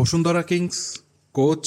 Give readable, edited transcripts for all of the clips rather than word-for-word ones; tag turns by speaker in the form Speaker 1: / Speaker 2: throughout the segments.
Speaker 1: Bashundhara Kings, coach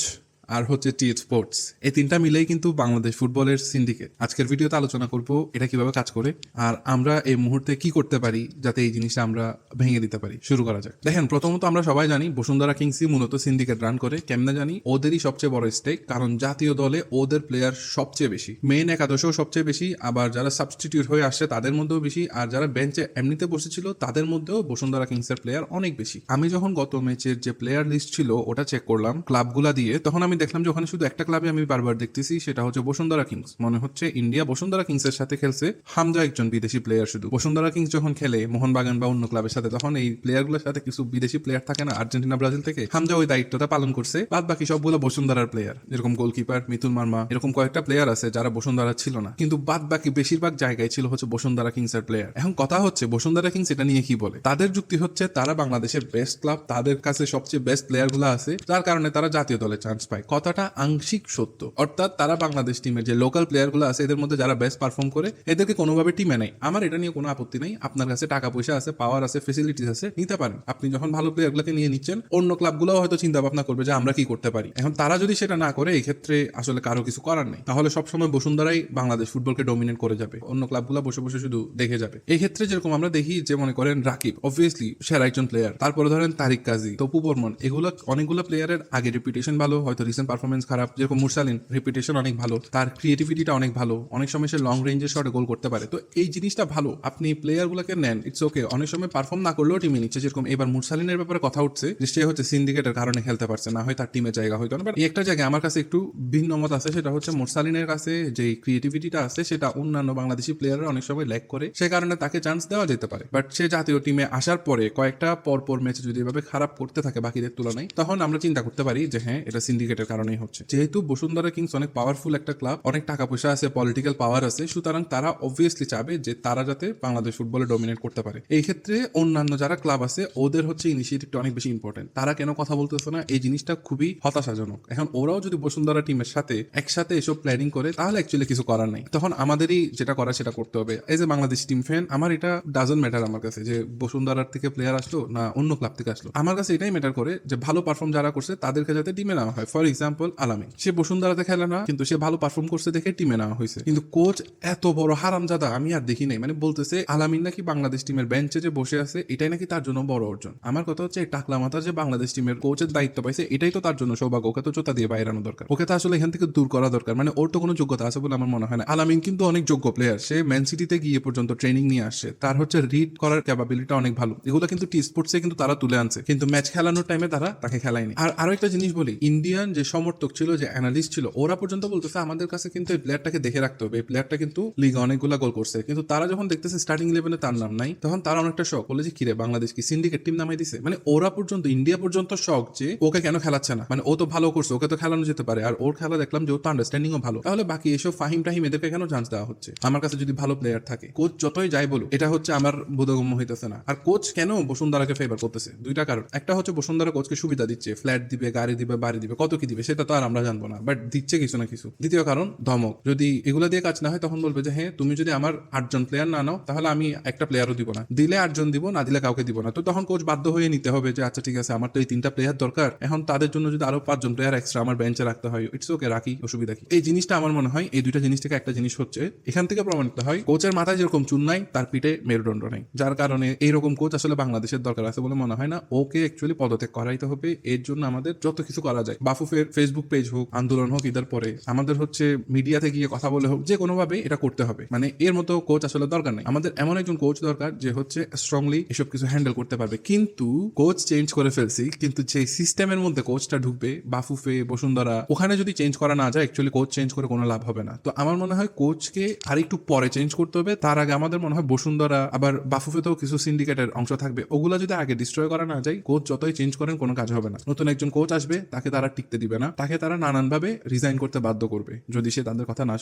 Speaker 1: আর হচ্ছে টিএচ sports, এই তিনটা মিলেই কিন্তু বাংলাদেশ ফুটবলের সিন্ডিকেট। আজকের ভিডিওতে আলোচনা করব এটা কিভাবে কাজ করে আর আমরা এই মুহূর্তে কি করতে পারি যাতে এই জিনিসটা আমরা ভেঙে দিতে পারি। শুরু করা যাক। দেখেন, প্রথমত আমরা সবাই জানি বসুন্ধরা কিংসই মূলত সিন্ডিকেট রান করে। কেমনে জানি? ওদেরই সবচেয়ে বড় স্টেক, কারণ জাতীয় দলে ওদের প্লেয়ার সবচেয়ে বেশি, মেইন একাদশেও সবচেয়ে বেশি, আবার যারা সাবস্টিটিউট হয়ে আসছে তাদের মধ্যেও বেশি, আর যারা বেঞ্চে এমনিতে বসেছিল তাদের মধ্যেও বসুন্ধরা কিংসের প্লেয়ার অনেক বেশি। আমি যখন গত ম্যাচের যে প্লেয়ার লিস্ট ছিল ওটা চেক করলাম ক্লাবগুলা দিয়ে, তখন আমি দেখলাম যে ওখানে শুধু একটা ক্লাবে আমি বারবার দেখতেছি, সেটা হচ্ছে বসুন্ধরা কিংস। মনে হচ্ছে ইন্ডিয়া বসুন্ধরা কিংস এর সাথে খেলছে, হামজা একজন বিদেশি প্লেয়ার শুধু। বসুন্ধরা কিংস যখন খেলে মোহনবাগান বা অন্য ক্লাবের সাথে, তখন এই প্লেয়ারগুলোর সাথে কিছু বিদেশি প্লেয়ার থাকে না, আর্জেন্টিনা ব্রাজিল থেকে, হামজা ওই দায়িত্বটা পালন করছে। বাদ বাকি সবগুলো বসুন্ধরার প্লেয়ার, যেরকম গোলকিপার মিতুল মার্মা, এরকম কয়েকটা প্লেয়ার আছে যারা বসুন্ধরা ছিল না, কিন্তু বাদ বাকি বেশিরভাগ জায়গায় ছিল হচ্ছে বসুন্ধরা কিংস এর প্লেয়ার। এখন কথা হচ্ছে বসুন্ধরা কিংস এটা নিয়ে কি বলে। তাদের যুক্তি হচ্ছে তারা বাংলাদেশের বেস্ট ক্লাব, তাদের কাছে সবচেয়ে বেস্ট প্লেয়ার গুলো আছে, যার কারণে তারা জাতীয় দলে চান্স পায়। কথাটা আংশিক সত্য, অর্থাৎ তারা বাংলাদেশ টিমের যে লোকাল প্লেয়ার গুলো আছে এদের মধ্যে যারা বেস্ট পারফর্ম করে এদেরকে কোনোভাবে টিমে নেয়। আমার এটা নিয়ে কোনো আপত্তি নেই। আপনার কাছে টাকা পয়সা আছে, পাওয়ার আছে, ফেসিলিটিস আছে, নিতে পারেন। আপনি যখন ভালো প্লেয়ার গুলোকে নিয়ে নিচ্ছেন, অন্য ক্লাবগুলো হয়তো চিন্তা ভাবনা করবে যে আমরা কি করতে পারি। এখন তারা যদি সেটা না করে, এই ক্ষেত্রে আসলে কারো কিছু করার নেই। তাহলে সবসময় বসুন্ধরাই বাংলাদেশ ফুটবলকে ডমিনেট করে যাবে, অন্য ক্লাবগুলো বসে বসে শুধু দেখে যাবে। এই ক্ষেত্রে যেরকম আমরা দেখি যে মনে করেন রাকিব অবভিয়াসলি সেরা একজন প্লেয়ার, তারপরে ধরেন তারিক কাজী, তপু বর্মন, এগুলো অনেকগুলো প্লেয়ারের আগে রেপুটেশন ভালো, হয়তো রিসেন্ট পারফরমেন্স খারাপ। যেরকম মুরসালিন রেপুটেশন অনেক ভালো, তার ক্রিয়েটিভিটিটা অনেক ভালো, অনেক সময় সে লং রেঞ্জের শটে গোল করতে পারে। তো এই জিনিসটা ভালো, আপনি প্লেয়ার গুলোকে নেন, ইটস ওকে। অনেক সময় পারফর্ম না করলেও টিমে নিচ্ছে। যেরকম এবার মুরসালিনের ব্যাপারে কথা উঠছে যে সে হচ্ছে সিন্ডিকেটের কারণে খেলতে পারছে না, হয় তার টিমে জায়গা হয়তো না। এই একটা জায়গায় আমার কাছে একটু ভিন্ন মত আছে, সেটা হচ্ছে মুরসালিনের কাছে যে ক্রিয়েটিভিটিটা আছে সেটা অন্যান্য বাংলাদেশি প্লেয়াররা অনেক সময় ল্যাক করে, সে কারণে তাকে চান্স দেওয়া যেতে পারে। বাট সে জাতীয় টিমে আসার পরে কয়েকটা পরপর ম্যাচে যদি এভাবে খারাপ করতে থাকে বাকিদের তুলনায়, তখন আমরা চিন্তা করতে পারি যে হ্যাঁ, এটা সিন্ডিকেটের কারণেই হচ্ছে। যেহেতু বসুন্ধরা কিংস অনেক পাওয়ারফুল একটা ক্লাব, অনেক টাকা পয়সা আছে, পলিটিক্যাল পাওয়ার আছে, সুতরাং তারা অবভিয়াসলি চাবে যে তারা যাতে বাংলাদেশ ফুটবলে ডমিনেট করতে পারে। এই ক্ষেত্রে অন্যান্য যারা ক্লাব আছে ওদের হচ্ছে ইনিশিয়েটিভটা অনেক বেশি ইম্পর্টেন্ট। তারা কেন কথা বলতেছে না, এই জিনিসটা খুবই হতাশাজনক। এখন ওরাও যদি বসুন্ধরা টিমের সাথে একসাথে এসব প্ল্যানিং করে, তাহলে অ্যাকচুয়ালি কিছু করার নাই। তখন আমাদেরই যেটা করা সেটা করতে হবে। As a Bangladesh team fan, আমার এটা ডাজন্ট ম্যাটার আমার কাছে যে বসুন্ধরার থেকে প্লেয়ার আসলো না অন্য ক্লাব থেকে আসলো। আমার কাছে এটাই ম্যাটার করে যে ভালো পারফর্ম যারা করছে তাদেরকে যাতে টিমে নেওয়া হয়। ফর এক্সাম্পল আলামিন, সে বসুন্ধরাতে খেলে না, কিন্তু সে ভালো পারফর্ম করছে দেখে টিমে নেওয়া হয়েছে। কিন্তু কোচ এত বড় হারামজাদা আমি আর দেখি নাই, মানে বলতেছে আলামিন নাকি বাংলাদেশ টিমের বেঞ্চে যে বসে আছে এটাই নাকি তার জন্য বড় অর্জন। আমার কথা হচ্ছে টাকলা মাথা যে বাংলাদেশ টিমের কোচের দায়িত্ব পাইছে এটাই তো তার জন্য সৌভাগ্য। ওকে তো জোতা দিয়ে বাইরানো দরকার, ওকে তো আসলে এখান থেকে দূর করা দরকার। মানে ওর তো কোনো যোগ্যতা আছে বলে আমার মনে হয় না। আলামিন কিন্তু অনেক যোগ্য প্লেয়ার, সে ম্যান সিটিতে গিয়ে পর্যন্ত ট্রেনিং নিয়ে আসছে, তার হচ্ছে রিড করার ক্যাপাবিলিটি অনেক ভালো। এগুলো কিন্তু টি স্পোর্টসে কিন্তু তারা তুলে আনছে, কিন্তু ম্যাচ খেলানোর টাইমে তারা তাকে খেলায়নি। আর আরো একটা জিনিস বলি, ইন্ডিয়ান যে সমর্থক ছিল, যে অ্যানালিস্ট ছিল, ওরা পর্যন্ত বলতেছে আমাদের কাছে কিন্তু এই প্লেয়ারটাকে দেখে রাখতে হবে, এই প্লেয়ারটা কিন্তু লিগে অনেকগুলা গোল করছে। কিন্তু তারা যখন দেখতেছে স্টার্টিং ইলেভেনে তার নাম নাই, তখন তারা অনেকটা শক বলে যে কিরে বাংলাদেশ কি সিন্ডিকেট টিম নামাই দিছে। মানে ওরা পর্যন্ত, ইন্ডিয়া পর্যন্ত শক যে ওকে কেন খেলাচ্ছে না। মানে ও তো ভালো করছে, ওকে তো খেলানো যেতে পারে, আর ওর খেলা দেখলাম যে ওর তো আন্ডারস্ট্যান্ডিংও ভালো। তাহলে বাকি এসব ফাহিম টাহিম এদেরকে কেন চান্স দেওয়া হচ্ছে? আমার কাছে যদি ভালো প্লেয়ার থাকে, কোচ যতই যাই বলুক, এটা হচ্ছে আমার বোধগম্য হইতেছে না। আর কোচ কেন বসুন্ধরাকে ফেভার করতেছে? দুইটা কারণ। একটা হচ্ছে বসুন্ধরা কোচকে সুবিধা দিচ্ছে, ফ্ল্যাট দিবে, গাড়ি দিবে, বাড়ি দিবে, কত কি দিবে সেটা তো আর আমরা জানবো না, বাট দিচ্ছে কিছু না কিছু। দ্বিতীয় কারণ ধমক। যদি এগুলো দিয়ে কাজ না হয় তখন বলবে যে হ্যাঁ, তুমি যদি আমার 8জন প্লেয়ার না নাও তাহলে আমি একটা প্লেয়ারও দিব না, দিলে 8জন দিব, না দিলে কাউকে দিব না। তো তখন কোচ বাধ্য হয়ে নিতে হবে যে আচ্ছা ঠিক আছে, আমার তো এই 3টা প্লেয়ার দরকার, এখন তাদের জন্য যদি আরো 5জন প্লেয়ার এক্সট্রা আমার বেঞ্চে রাখতে হয়, ইটস ওকে, রাখি, অসুবিধা কি। এই জিনিসটা আমার মনে হয় এই দুইটা জিনিস থেকে একটা জিনিস হচ্ছে এখান থেকে প্রমাণিত হয় কোচের মাথায় যেরকম চুন নাই তার পিঠে মেরুদণ্ড নাই, যার কারণে এইরকম কোচ আসলে বাংলাদেশের দরকার আছে বলে মনে হয় না। ওকে অ্যাকচুয়ালি পদত্যাগ করাইতে হবে। এর জন্য আমাদের যত কিছু করা যায়, বাফুফের ফেসবুক পেজ হোক, আন্দোলন হোক, ঈদের পরে আমাদের হচ্ছে মিডিয়াতে গিয়ে কথা বলে হোক, যে কোনো ভাবে এটা করতে হবে। মানে এর মতো কোচ আসলে দরকার নেই, আমাদের এমন একজন কোচ দরকার যে হচ্ছে স্ট্রংলি এসব কিছু হ্যান্ডেল করতে পারবে। কিন্তু কোচ চেঞ্জ করে ফেলছি, কিন্তু যে সিস্টেমের মধ্যে কোচটা ঢুকবে, বাফুফে, বসুন্ধরা, ওখানে যদি চেঞ্জ করা না যায়, অ্যাকচুয়ালি কোচ চেঞ্জ করে কোনো লাভ হবে না। তো আমার মনে হয় কোচকে আর একটু পরে চেঞ্জ করতে হবে। তার আগে আমাদের মনে হয় বসুন্ধরা, আবার বাফুফেতেও কিছু সিন্ডিকেটের অংশ থাকবে, ওগুলা যদি আগে ডিস্ট্রয় করা না যায়, কোচ যতই চেঞ্জ করেন কোনো কাজ হবে না। নতুন একজন কোচ আসবে, তাকে তারা টিকতে দিবে দিবে না, তাকে তারা নানানভাবে রিজাইন করতে বাধ্য করবে যদি সে তাদের কথা না,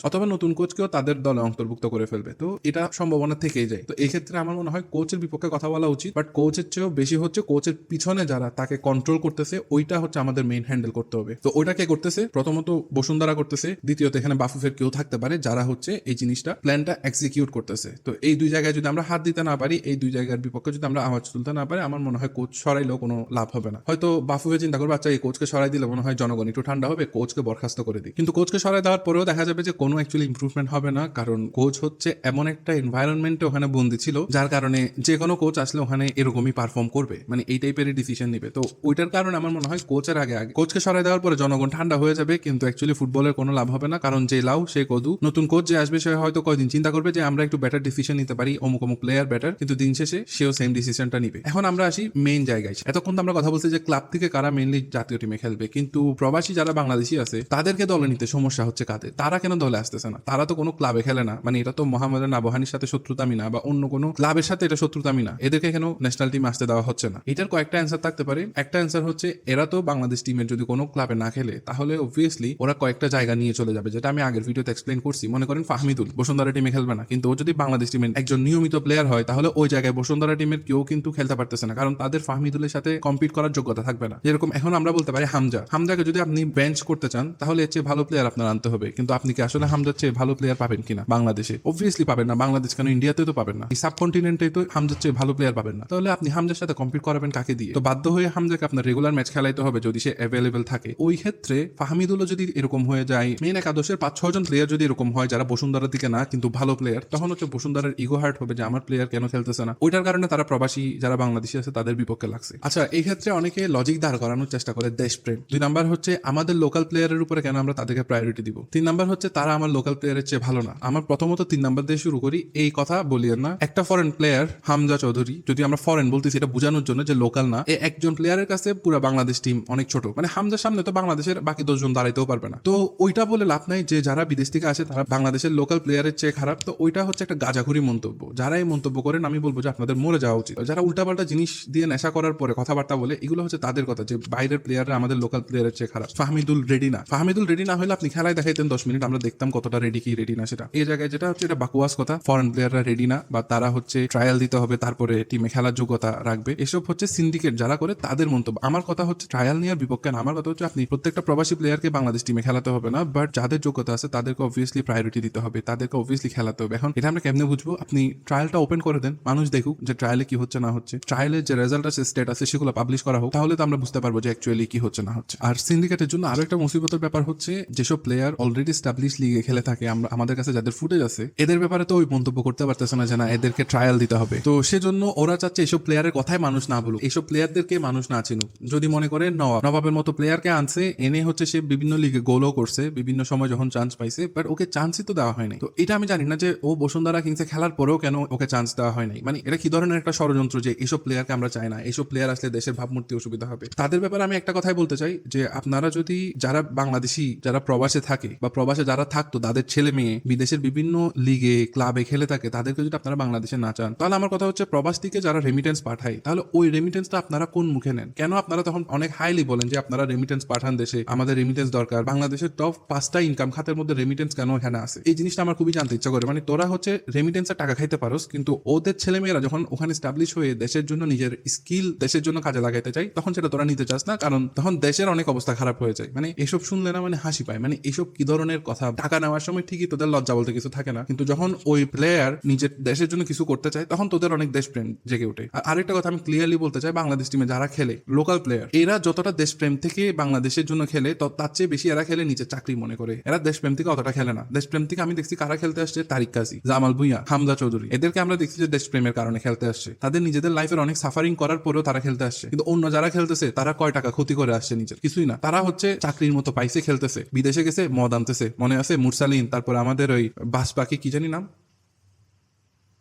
Speaker 1: অথবা নতুন কোচকেও তাদের দলে অন্তর্ভুক্ত করে ফেলবে। তো এটা সম্ভাবনা থেকেই যায়। তো এই ক্ষেত্রে আমার মনে হয় কোচের বিপক্ষে কথা বলা উচিত, বাট কোচের চেয়েও বেশি হচ্ছে কোচের পিছনে যারা তাকে কন্ট্রোল করতেছে ওইটা হচ্ছে আমাদের মেইন হ্যান্ডেল করতে হবে। তো ওইটা কে করতেছে? প্রথমত বসুন্ধরা করতেছে, দ্বিতীয়ত এখানে বাফুফের কেউ থাকতে পারে যারা হচ্ছে এই জিনিসটা প্ল্যানটা এক্সিকিউট করতেছে। তো এই দুই জায়গায় যদি আমরা হাত দিতে না পারি, এই দুই জায়গার বিপক্ষে যদি আমরা আওয়াজ তুলতে না পারি, আমার মনে হয় কোচ সরাইলেও কোনো লাভ হবে না। হয়তো বাফুফে চিন্তা করবে আচ্ছা এই কোচকে সরাই দিলে মনে হয় জনগণ একটু ঠান্ডা হবে, কোচকে বরখাস্ত করে দিই। কিন্তু কোচকে সরাই দেওয়ার পরেও দেখা যাবে যে কোনো অ্যাকচুয়ালি ইমপ্রুভমেন্ট হবে না, কারণ কোচ হচ্ছে এমন একটা এনভায়রনমেন্টে ওখানে বন্দী ছিল যার কারণে যে কোনো কোচ আসলে ওখানে এরকমই পারফর্ম করবে, মানে এই টাইপেরই ডিসিশন নিবে। তো ওইটার কারণে আমার মনে হয় কোচের আগে কোচকে সরাই দেওয়ার পরে জনগণ ঠান্ডা হয়ে যাবে, কিন্তু অ্যাকচুয়ালি ফুটবলের কোনো লাভ হবে না, কারণ যে লাউ সে কদু। নতুন কোচ যে আসবে সে হয়তো কয়দিন চিন্তা করবে যে আমরা একটু বেটার ডিসিশন নিতে পারি, অমুক অমুক প্লেয়ার বেটার, কিন্তু দিন শেষে সেও সেম ডিসিশনটা নিবে। এখন আমরা আসি মেইন জায়গায়। এতক্ষণ তো আমরা কথা বলছি যে ক্লাব থেকে কারা মেইনলি জাতীয় টিমে খেলবে, কিন্তু প্রবাসী যারা বাংলাদেশি আছে তাদেরকে দলে নিতে সমস্যা হচ্ছে কাদের? তারা কেন দলে আসতেছে না? তারা তো কোনো ক্লাবে খেলে না, মানে এটা তো মোহামেডান আবহানির সাথে শত্রুতামি না, বা অন্য কোনো ক্লাবের সাথে এটা শত্রুতামি না, এদেরকে কেন ন্যাশনাল টিমে আসতে দেওয়া হচ্ছে না? এটার কয়েকটা অ্যান্সার থাকতে পারে। একটা অ্যান্সার হচ্ছে এরা তো বাংলাদেশ টিমের যদি কোনো ক্লাবে না খেলে তাহলে অবভিয়াসলি ওরা কয়েকটা জায়গা নিয়ে চলে যাবে, যেটা আমি আগের ভিডিওতে এক্সপ্লেন করছি। মনে করেন ফাহমিদুল বসুন্ধরা টিমে খেলবে না, কিন্তু ও যদি বাংলাদেশ টিমের একজন নিয়মিত প্লেয়ার হয় তাহলে ওই জায়গায় বসুন্ধরা টিমের কেউ কিন্তু খেলতে পারতেছে না, কারণ তাদের ফাহমিদুলের সাথে কম্পিট করার যোগ্যতা থাকবে না। যেরকম এখন আমরা বলতে পারি হামজাকে যদি আপনি বেঞ্চ করতে চান তাহলে এর চেয়ে ভালো প্লেয়ার আপনার আনতে হবে, কিন্তু আপনি কি আসলে হামজার চেয়ে ভালো প্লেয়ার পাবেন কিনা বাংলাদেশে? অবভিয়াসলি পাবেন না। বাংলাদেশ কেন, ইন্ডিয়াতে তো পাবেন না, এই সাবকন্টিনেন্টে তো হামজার চেয়ে ভালো প্লেয়ার পাবেন না। তাহলে আপনি হামজার সাথে কম্পিট করাবেন কাকে দিয়ে? তো বাধ্য হয়ে হামজাকে আপনার রেগুলার ম্যাচ খেলাইতে হবে যদি সে অ্যাভেলেবেল থাকে। ওই ক্ষেত্রে ফাহমিদুলও যদি এরকম হয়ে যায়, মেইন একাদশের 5-6 জন প্লেয়ার যদি এরকম হয় যারা বসুন্ধরার দিকে না কিন্তু ভালো প্লেয়ার, তখন হচ্ছে বসুন্ধরার ইগো হার্ট হবে যে আমার প্লেয়ার কেন খেলতেছে না। ওইটার কারণে তারা প্রবাসী যারা বাংলাদেশি আছে তাদের বিপক্ষে লাগছে। আচ্ছা, এই ক্ষেত্রে অনেকে লজিক দাঁড় করানোর চেষ্টা করে দেশপ্রেম। 2 নাম্বার হচ্ছে আমাদের লোকাল প্লেয়ারের উপরে কেন আমরা তাদেরকে প্রায়োরিটি দিব। 3 নাম্বার হচ্ছে তারা আমার লোকাল প্লেয়ারের চেয়ে ভালো না। আমার প্রথমত 3 নাম্বার দিয়ে শুরু করি। এই কথা বলিয়েন না, একটা ফরেন প্লেয়ার হামজা চৌধুরী, যদি আমরা ফরেন বলতেছি এটা বোঝানোর জন্য যে লোকাল না, এই একজন প্লেয়ারের কাছে পুরো বাংলাদেশ টিম অনেক ছোট, মানে হামজার সামনে তো বাংলাদেশের বাকি 10 জন দাঁড়াইতেও পারবে না। তো ওইটা বলে লাভ নাই যে যারা বিদেশ থেকে আসে তারা বাংলাদেশের লোকাল প্লেয়ারের চেয়ে খারাপ। তো ওইটা হচ্ছে একটা গাজাখুরি মন্তব্য। যারা এই মন্তব্য করেন আমি বলবো যে আপনাদের মরে যাওয়া উচিত। যারা উল্টাপাল্টা জিনিস দিয়ে নেশা করার পরে কথাবার্তা বলে, এগুলো হচ্ছে তাদের কথা যে বাইরের প্লেয়াররা আমাদের লোকাল প্লেয়ারের চেয়ে খারাপ। ফাহমিদুল রেডি না, ফাহমিদুল রেডি না হলে আপনি খেলায় দেখাইতেন 10 মিনিট, আমরা দেখতাম কতটা রেডি কি রেডি না সেটা। এই জায়গায় যেটা হচ্ছে এটা বাকুয়াস কথা, ফরেন প্লেয়াররা রেডি না, বা তারা হচ্ছে ট্রায়াল দিতে হবে তারপরে টিমে খেলার যোগ্যতা রাখবে, এসব হচ্ছে সিন্ডিকেট যারা করে তাদের মন্তব্য। আমার কথা হচ্ছে ট্রায়াল নেওয়ার বিপক্ষে না, আমার কথা হচ্ছে আপনি প্রত্যেকটা প্রবাসী প্লেয়ারকে বাংলাদেশ টিমে খেলাতে হবে না, বাট যাদের যোগ্যতা আছে তাদেরকে অবভিয়াসলি প্রায়োরিটি দিতে হবে, তাদেরকে অবভিয়াসলি খেলাতে হবে। এখন এটা আমরা কেমনে বুঝবো? আপনি ট্রায়ালটা ওপেন করে দেন, মানুষ দেখুক যে ট্রায়ালে কি হচ্ছে না হচ্ছে, ট্রায়ালের যে রেজাল্ট আছে স্টেট আছে সেগুলো পাবলিশ করা হোক, তাহলে তো আমরা বুঝতে পারবো যে অ্যাকচুয়ালি কি হচ্ছে না হচ্ছে। আর সিন্ডিকেটের জন্য আরো একটা মুসিবতের ব্যাপার হচ্ছে যেসব প্লেয়ার অলরেডি স্টাবলিশ লিগে খেলে থাকে, আমরা আমাদের কাছে যাদের ফুটেজ আছে এদের ব্যাপারে তো ওই মন্তব্য করতে পারতেছে না যে না এদেরকে ট্রায়াল দিতে হবে। তো সেজন্য ওরা চাচ্ছে এইসব প্লেয়ারের কথায় মানুষ না বলুক, এইসব প্লেয়ারদেরকে মানুষ না চিনুক। যদি মনে করে নবাবের মতো প্লেয়ারকে আনছে, এনে হচ্ছে সে বিভিন্ন লিগে গোলও করছে, বিভিন্ন সময় যখন চান্স পাইছে, বাট ওকে চান্সই তো দেওয়া হয় নাই। তো এটা আমি জানি না যে ও বসুন্ধরা কিংসে খেলার পরেও কেন ওকে চান্স দেওয়া হয় নাই। মানে এটা কি ধরনের একটা ষড়যন্ত্র যে এইসব প্লেয়ারকে আমরা চাই না, এইসব প্লেয়ার আসলে দেশের ভাবমূর্তি অসুবিধা হবে। তাদের ব্যাপারে আমি একটা কথাই বলতে চাই যে আপনারা যদি যারা বাংলাদেশি যারা প্রবাসে থাকে বা প্রবাসে যারা থাকতো তাদের ছেলে মেয়ে বিদেশের বিভিন্ন লিগে ক্লাবে খেলে থাকে, তাদেরকে যদি আপনারা বাংলাদেশে না চান, তাহলে আমার কথা হচ্ছে প্রবাস থেকে যারা রেমিটেন্স পাঠায় তাহলে ওই রেমিটেন্সটা আপনারা কোন মুখে নেন? কেন আপনারা তখন অনেক হাইলি বলেন যে আপনারা রেমিটেন্স পাঠান দেশে, আমাদের রেমিটেন্স দরকার। বাংলাদেশের টপ 5টা ইনকাম খাতের মধ্যে রেমিটেন্স কেন এখানে আছে? এই জিনিসটা আমার খুবই জানতে ইচ্ছা করে। মানে তোরা হচ্ছে রেমিটেন্সের টাকা খাইতে পারোস, কিন্তু ওদের ছেলেমেয়েরা যখন ওখানে স্টাবলিশ হয়ে দেশের জন্য নিজের স্কিল দেশের জন্য কাজে লাগাইতে চাই, তখন সেটা তোরা নিতে চাস না, কারণ তখন দেশের অনেক অবস্থা খারাপ হয়ে যায়। মানে এসব শুনলে না মানে হাসি পায়। মানে এসব কি ধরনের কথা? টাকা নেওয়ার সময় ঠিকই তোদের লজ্জা বলতে কিছু থাকে না, কিন্তু যখন ওই প্লেয়ার নিজের দেশের জন্য কিছু করতে চায় তখন তোদের অনেক দেশপ্রেম জেগে ওঠে। আর আরেকটা কথা আমি ক্লিয়ারলি বলতে চাই, বাংলাদেশ টিমে যারা খেলে লোকাল প্লেয়ার, এরা যতটা দেশপ্রেম থেকে বাংলাদেশের জন্য খেলে তার চেয়ে বেশি এরা খেলে নিজের চাকরি মনে করে। এরা দেশপ্রেম থেকে অতটা খেলে না। দেশপ্রেম থেকে আমি দেখছি কারা খেলতে আসছে, তারিক কাজী, জামাল ভুঁইয়া, হামজা চৌধুরী, এদেরকে আমরা দেখছি যে দেশপ্রেমের কারণে খেলতে আসছে। তাদের নিজেদের লাইফের অনেক সাফারিং করার পরেও তারা খেলতে আসছে। কিন্তু অন্য যারা খেলতেছে তারা কয় টাকা ক্ষতি করে আসছে, নিজের কিছুই না। তারা হচ্ছে চাকরির মতো পাইছে, খেলতেছে, বিদেশে গেছে, মদ আনতেছে। মনে আছে মুরসালিন, তারপর আমাদের ওই বাস পাখি কি জানি নাম,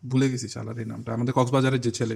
Speaker 1: ভুলে গেছি শালার এই নামটা, আমাদের কক্সবাজারের যে ছেলে,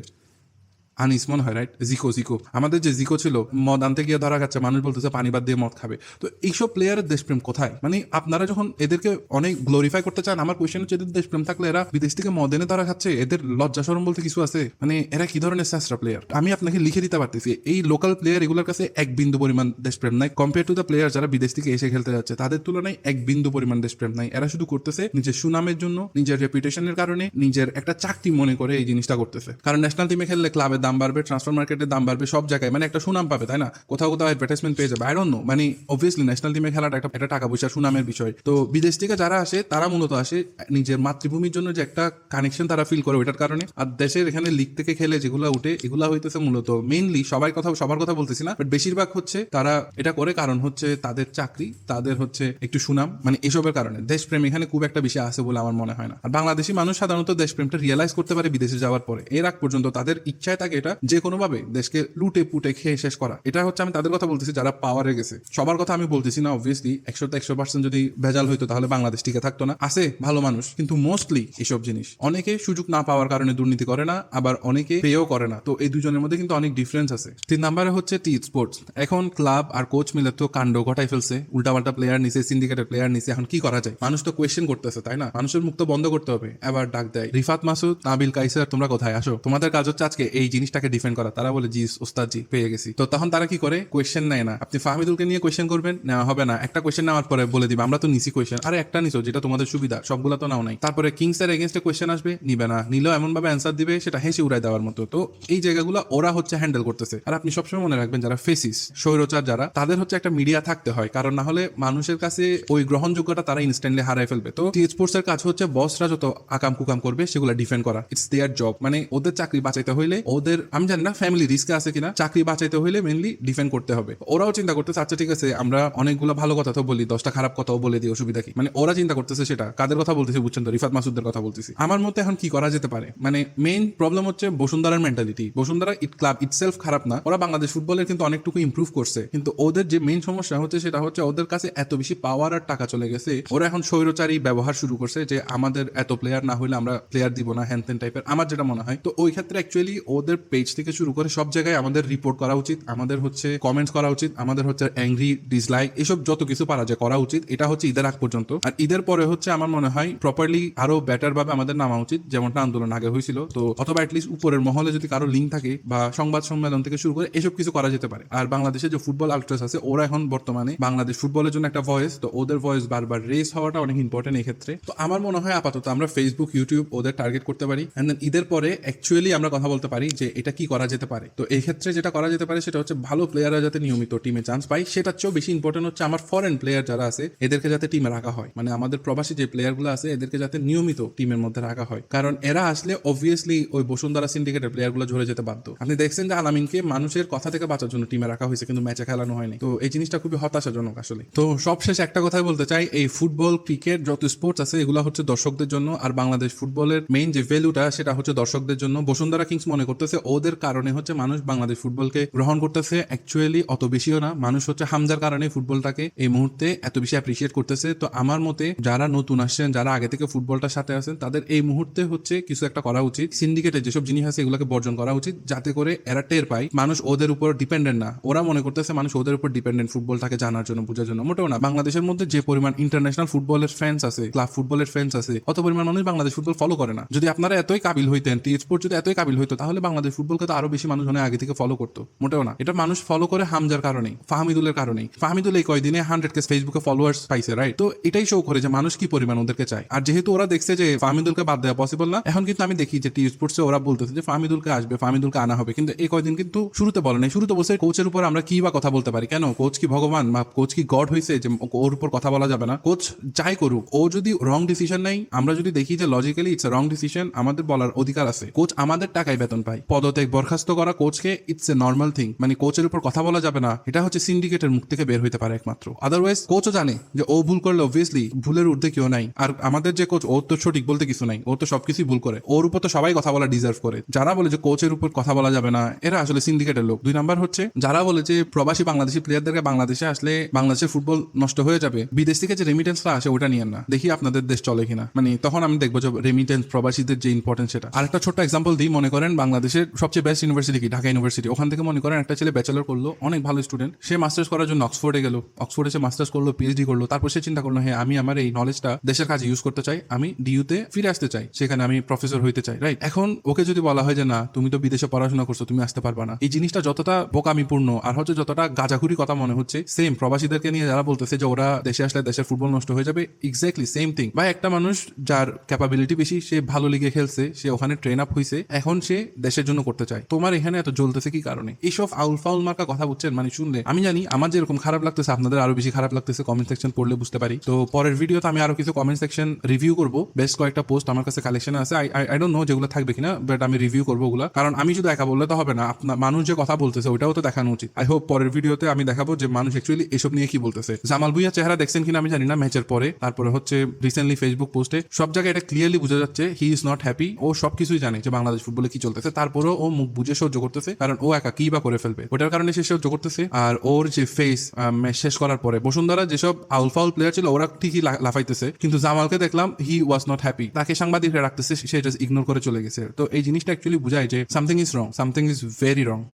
Speaker 1: আনিস মনে হয়, রাইট? জিকো আমাদের যে জিকো ছিল, মদ আনতে গিয়ে ধরা যাচ্ছে, মানুষ বলতেছে পানি বাদ দিয়ে মদ খাবে। তো এইসব প্লেয়ারের দেশপ্রেম কোথায়? মানে আপনারা যখন এদেরকে অনেক গ্লোরিফাই করতে চান, আমার কোয়েশ্চেন হচ্ছে এদের দেশপ্রেম থাকলে এরা বিদেশ থেকে মদ এনে ধরা খাচ্ছে, এদের লজ্জা শরম বলতে কিছু আছে? মানে এরা কি ধরনের স্যাসরা প্লেয়ার? আমি আপনাকে লিখে দিতে পারতেছি, এই লোকাল প্লেয়ার এগুলোর কাছে এক বিন্দু পরিমাণ দেশপ্রেম নাই কম্পেয়ার টু দ্য প্লেয়ার যারা বিদেশ থেকে এসে খেলতে যাচ্ছে, তাদের তুলনায় এক বিন্দু পরিমাণ দেশপ্রেম নাই। এরা শুধু করতেছে নিজের সুনামের জন্য, নিজের রেপুটেশনের কারণে, নিজের একটা চাকরি মনে করে এই জিনিসটা করতেছে। কারণ ন্যাশনাল টিমে খেললে ক্লাবের দাম বাড়বে, ট্রান্সফার মার্কেটের দাম বাড়বে, সব জায়গায় মানে একটা সুনাম পাবে, তাই না? কোথাও কোথাও অ্যাডভার্টাইজমেন্ট পেয়ে যাবে, আই ডোন্ট নো। মানে অবভিয়াসলি ন্যাশনাল টিমে খেলাটা একটা টাকা পয়সা সুনামের বিষয়। তো বিদেশ থেকে যারা আসে তারা মূলত আসে নিজের মাতৃভূমির জন্য, যে একটা কানেকশন তারা ফিল করে ওইটার কারণে। আর দেশের এখানে লিগ থেকে খেলে যেগুলো উঠে, এগুলা হইতেছে মূলত মেইনলি সবার কথা বলতেছি না, বাট বেশিরভাগ হচ্ছে তারা এটা করে কারণ হচ্ছে তাদের চাকরি, তাদের হচ্ছে একটু সুনাম, মানে এসবের কারণে। দেশপ্রেম এখানে খুব একটা বেশি আছে বলে আমার মনে হয় না। আর বাংলাদেশি মানুষ সাধারণত দেশপ্রেমটা রিয়েলাইজ করতে পারে বিদেশে যাওয়ার পরে। এর আগ পর্যন্ত তাদের ইচ্ছায় থাকে এটা যে কোনো ভাবে দেশকে লুটে পুটে খেয়ে শেষ করা। এটা হচ্ছে আমি তাদের কথা বলতেছি যারা পাওয়ারে গেছে। সবার কথা আমি বলতেছি না, অবভিয়াসলি 100% যদি ভেজাল হইতো তাহলে বাংলাদেশ টিকে থাকতো না। আছে ভালো মানুষ, কিন্তু মোস্টলি এসব জিনিস অনেকে সুযোগ না পাওয়ার কারণে দুর্নীতি করে না, আবার অনেকে পেয়েও করে না। তো এই দুজনের মধ্যে কিন্তু অনেক ডিফারেন্স আছে। 3 নম্বরে হচ্ছে টি স্পোর্টস। এখন ক্লাব আর কোচ মিলে তো কাণ্ড ঘটাই ফেলছে, উল্টাপাল্টা প্লেয়ার নিছে, সিন্ডিকেটের প্লেয়ার নিছে। এখন কি করা যায়? মানুষ তো কোয়েশ্চেন করতেছে, তাই না? মানুষের মুখ তো বন্ধ করতে হবে। এবার ডাক দেয় রিফাত মাসুদ, নাবিল কাইসার, তোমরা কোথায় আসো? তোমাদের কাজ হচ্ছে আজকে এই জিনিসটাকে ডিফেন্ড করা। তারা বলে জি ওস্তাদ জি পেয়ে গেছি। তো তখন তারা কি করে? কোয়েশ্চেন নেয় না। আপনি ফাহমিদুলকে নিয়ে কোয়েশ্চেন করবেন, নেওয়া হবে না। একটা কোয়েশ্চেন নেওয়ার পরে বলে দিবে আমরা তো নিছি কোয়েশ্চেন। আরে একটা নিছো যেটা তোমাদের সুবিধা, সবগুলা তো নাও নাই। তারপরে কিংসের এগেনস্টে কোয়েশ্চেন আসবে, নিবে না। নিলেও এমন ভাবে অ্যান্সার দিবে সেটা হেসে উড়াই দেওয়ার মতো। তো এই জায়গাগুলো ওরা হচ্ছে হ্যান্ডেল করতেছে। আর আপনি সবসময় মনে রাখবেন যারা ফেসিস, স্বৈরচার যারা, তাদের হচ্ছে একটা মিডিয়া থাকতে হয়, কারণ না হলে মানুষের কাছে ওই গ্রহণযোগ্যতা তারা ইনস্ট্যান্টলি হারাই ফেলবে। তো টি স্পোর্টস এর কাজ হচ্ছে বসরা যত আকাম কুকাম করবে সেগুলো ডিফেন্ড করা। It's there job. মানে ওদের চাকরি বাঁচাইতে হইলে, ওদের আমি জানি না ফ্যামিলি রিস্কে আছে কিনা, চাকরি বাঁচাইতে হইলে মেনলি ডিফেন্ড করতে হবে। ওরাও চিন্তা করতেছে আচ্ছা ঠিক আছে আমরা অনেকগুলো ভালো কথা তো বলি, 10টা খারাপ কথাও বলে দিই, অসুবিধা কি? মানে ওরা চিন্তা করতেছে সেটা। কাদের কথা বলতেছি বুঝছেন তো? রিফাত মাসুদের কথা বলতেছি। আমার মতে এখন কি করা যেতে পারে, মানে মেইন প্রবলেম হচ্ছে বসুন্ধরার মেন্টালিটি। বসুন্ধরা ক্লাব ইটসেলফ খারাপ না, ওরা বাংলাদেশ ফুটবলের কিন্তু অনেকটুকু ইমপ্রুভ করছে, কিন্তু ওদের যে মেইন সমস্যা হচ্ছে সেটা হচ্ছে ওদের কাছে এত বেশি পাওয়ার আর টাকা চলে গেছে, ওরা এখন স্বৈরচারী ব্যবহার শুরু করছে যে আমাদের এত প্লেয়ার না হইলে আমরা প্লেয়ার দিব না, হ্যান ত্যান টাইপের। আমার যেটা মনে হয়, তো ওই ক্ষেত্রে অ্যাকচুয়ালি ওদের পেজ থেকে শুরু করে সব জায়গায় আমাদের রিপোর্ট করা উচিত, আমাদের হচ্ছে কমেন্টস করা উচিত, আমাদের হচ্ছে অ্যাংরি ডিসলাইক এসব যত কিছু পারা যায় করা উচিত। এটা হচ্ছে ঈদের আগ পর্যন্ত। আর ঈদের পরে হচ্ছে আমার মনে হয় প্রপারলি আরো বেটার ভাবে আমাদের নামা উচিত, যেমনটা আন্দোলন আগে হয়েছিল। তো অথবা অ্যাটলিস্ট উপরের মহলে যদি কারো লিঙ্ক থাকে বা সংবাদ সম্মেলন থেকে শুরু করে এসব কিছু করা যেতে পারে। আর বাংলাদেশে যে ফুটবল আল্ট্রাস আছে ওরা এখন বর্তমানে বাংলাদেশ ফুটবলের জন্য একটা ভয়েস, তো ওদের ভয়েস বারবার রেস হওয়াটা অনেক ইম্পর্টেন্ট এই ক্ষেত্রে। তো আমার মনে হয় আপাতত আমরা ফেসবুক, ইউটিউব ওদের টার্গেট করতে পারি, এন্ড দেন ঈদের পরে অ্যাকচুয়ালি আমরা কথা বলতে পারি যে এটা কি করা যেতে পারে। তো এই ক্ষেত্রে যেটা করা যেতে পারে সেটা হচ্ছে ভালো প্লেয়াররা যাতে নিয়মিত টিমে চান্স পায়, সেটার চেয়েও বেশি ইম্পর্টেন্ট হচ্ছে আমার ফরেন প্লেয়ার যারা আছে এদেরকে যাতে টিমে রাখা হয়। মানে আমাদের প্রবাসী যে প্লেয়ারগুলো আছে এদেরকে যাতে নিয়মিত টিমের মধ্যে রাখা হয়, কারণ এরা আসলে অবভিয়াসলি ওই বসুন্ধরা সিন্ডিকেটের প্লেয়ারগুলো ঝরে যেতে বাধ্য। আপনি দেখছেন যে আলামিনকে মানুষের কথা থেকে বাঁচার জন্য টিমে রাখা হয়েছে, কিন্তু ম্যাচে খেলানো হয়নি। তো এই জিনিসটা খুবই হতাশাজনক আসলে। তো সবশেষ একটা কথাই বলতে চাই, এই ফুটবল, ক্রিকেট যত স্পোর্টস আছে এগুলো হচ্ছে দর্শকদের জন্য, আর বাংলাদেশ ফুটবলের মেইন যে ভ্যালুটা সেটা হচ্ছে দর্শকদের জন্য। বসুন্ধরা কিংস মনে করতেছে ওদের কারণে হচ্ছে মানুষ বাংলাদেশ ফুটবলকে গ্রহণ করতেছে, অ্যাকচুয়ালি অত বেশিও না। মানুষ হচ্ছে হামজার কারণে ফুটবলটাকে এই মুহূর্তে এত বেশি অ্যাপ্রিসিয়েট করতেছে। তো আমার মতে যারা নতুন আসছেন, যারা আগে থেকে ফুটবলটার সাথে আছেন, তাদের এই মুহূর্তে হচ্ছে কিছু একটা করা উচিত। সিন্ডিকেটের যেসব জিনিস আছে এগুলোকে বর্জন করা উচিত, যাতে করে এরা টের পায় মানুষ ওদের উপর ডিপেন্ডেন্ট না। ওরা মনে করতেছে মানুষ ওদের উপর ডিপেন্ডেন্ট ফুটবলটাকে জানার জন্য, বোঝার জন্য। মোটেও না। বাংলাদেশের মধ্যে যে পরিমাণ ইন্টারন্যাশনাল ফুটবলের ফ্যান্স আছে, ক্লাব ফুটবলের ফ্যান্স আছে, অত পরিমাণ মানুষ বাংলাদেশ ফুটবল ফলো করে না। যদি আপনারা এতই কাবিল হইতেন, টি স্পোর্ট যদি এতই কাবিল হইতো, তাহলে বাংলাদেশ ফুটবলকে তো আরো বেশি মানুষ আগে থেকে ফলো করতো। মোটেও না। এটা মানুষ ফলো করে হামজার কারণেই, ফাহমিদুলের কারণেই। ফাহমিদুল এই কয়দিনে 100K ফেসবুকে ফলোয়ার্স পাইছে, রাইট? তো এটাই শো করে যে মানুষ কি পরিমাণ ওদেরকে চায়। আর যেহেতু ওরা দেখছে যে ফাহমিদুলকে বাদ দেওয়া পসিবল না, এখন কিন্তু আমি দেখি যে টি স্পোর্টসে ওরা বলতেছে যে ফাহমিদুলকে আসবে, ফাহমিদুলকে আনা হবে, কিন্তু এই কয়দিন কিন্তু শুরুতে বলে নাই। শুরুতে বলছে কোচের উপর আমরা কি বা কথা বলতে পারি, কেন কোচ কি ভগবান বা কোচ কি গড হয়েছে যে ওর উপর কথা বলা যাবে না? কোচ যাই করুক, ও যদি রং ডিসিশন নেই, আমরা যদি দেখি যে লজিক্যালি ইটস রং ডিসিশন, আমাদের বলার অধিকার আছে। কোচ আমাদের টাকায় বেতন পায়, পদত্যাগ বরখাস্ত করা কোচকে ইটস এ নর্মাল থিং। মানে কোচের উপর কথা বলা যাবে না, এটা হচ্ছে সিন্ডিকেটের মুখ থেকে বের হইতে পারে একমাত্র। আদারওয়াইজ কোচও জানে যে ও ভুল করলে অবভিয়াসলি ভুলের ঊর্ধ্বে কেউ নাই। আর আমাদের যে কোচ, ওর তো সঠিক বলতে কিছু নাই, ও তো সবকিছুই ভুল করে। ওর উপর তো সবাই কথা বলা ডিজার্ভ করে। যারা বলে যে কোচের উপর কথা বলা যাবে না, এরা আসলে সিন্ডিকেটের লোক। 2 নাম্বার হচ্ছে যারা বলে যে প্রবাসী বাংলাদেশি প্লেয়ারদেরকে বাংলাদেশে আসলে বাংলাদেশের ফুটবল নষ্ট হয়ে যাবে, বিদেশ থেকে যে রেমিটেন্সটা আসে ওটা নিয়েন না, দেখি আপনাদের দেশ চলে কিনা। মানে তখন আমি দেখবো যে রেমিটেন্স, প্রবাসীদের যে ইম্পর্টেন্স সেটা। আর একটা ছোট্ট এক্সাম্পল দিই, মনে করেন বাংলাদেশে বাংলাদেশের সবচেয়ে বেস্ট ইউনিভার্সিটি কি ঢাকা ইউনিভার্সিটি, ওখান থেকে মনে করেন একটা ছেলে ব্যাচেলর করলো, অনেক ভালো স্টুডেন্ট, সে মাস্টার্স করার জন্য অক্সফোর্ডে গেল, অক্সফোর্ডে সে মাস্টার্স করলো, পিএইচডি করলো, তারপর সে চিন্তা করলো হ্যাঁ আমি আমার এই নলেজটা দেশের কাজে ইউজ করতে চাই, আমি ডিইউতে ফিরে আসতে চাই, সেখানে আমি প্রফেসর হইতে চাই, রাইট? এখন ওকে যদি বলা হয় যে না তুমি তো বিদেশে পড়াশোনা করছো, তুমি আসতে পারবা না, এই জিনিসটা যতটা বোকামিপূর্ণ আর হচ্ছে যতটা গাজাখুরি কথা মনে হচ্ছে, সেম প্রবাসীদেরকে নিয়ে যারা বলতেছে যে ওরা দেশে আসলে দেশের ফুটবল নষ্ট হয়ে যাবে, এক্স্যাক্টলি সেম থিং। বা একটা মানুষ যার ক্যাপাবিলিটি বেশি, সে ভালো লিগে খেলছে, সে ওখানে ট্রেন আপ হয়েছে, এখন সে দেশের জন্য করতে চায়, তোমার এখানে এত জ্বলতেছে কি কারণে? এইসব আউল ফাউল মার্কা কথা বুঝছেন, মানে শুনলে আমি জানি আমার যেরকম খারাপ লাগতেছে আপনাদের আরো বেশি খারাপ লাগতেছে, কমেন্ট সেকশন পড়লে বুঝতে পারি। তো পরের ভিডিওতে আমি আরো কিছু কমেন্ট সেকশন রিভিউ করবো, বেশ কয়েকটা পোস্ট আমার কাছে কালেকশন আছে, আই ডোন্ট নো যেগুলো থাকবে কিনা, বাট আমি রিভিউ করবো ওগুলা, কারণ আমি শুধু একা বললে তো হবে না, আপনার মানুষ যে কথা বলতেছে ওটাও তো দেখানো উচিত। আই হোপ পরের ভিডিওতে আমি দেখাবো যে মানুষ অ্যাকচুয়ালি এসব নিয়ে কি বলতেছে। জামাল ভুঁইয়া চেহারা দেখছেন কিনা আমি জানি না ম্যাচের পরে, তারপরে হচ্ছে রিসেন্টলি ফেসবুক পোস্টে সব জায়গায় এটা ক্লিয়ারলি বোঝা যাচ্ছে হি ইজ নট হ্যাপি। ও সবকিছুই জানে যে বাংলাদেশ ফুটবলে কি চলতেছে, তারপরেও ও মুখ বুঝে সহ্য করতেছে, কারণ ও একা কি বা করে ফেলবে, ওটার কারণে সে সহ্য করতেছে। আর ওর যে ফেস ম্যাচ শেষ করার পরে বসুন্ধরা যেসব আউল ফাউল প্লেয়ার ছিল ওরা ঠিকই লাফাইতেছে, কিন্তু জামালকে দেখলাম হি ওয়াজ নট হ্যাপি, তাকে সাংবাদিকরা রাখতেছে, সে জাস্ট ইগনোর করে চলে গেছে। তো এই জিনিসটা অ্যাকচুয়ালি বুঝায় যে something is wrong, something is very wrong.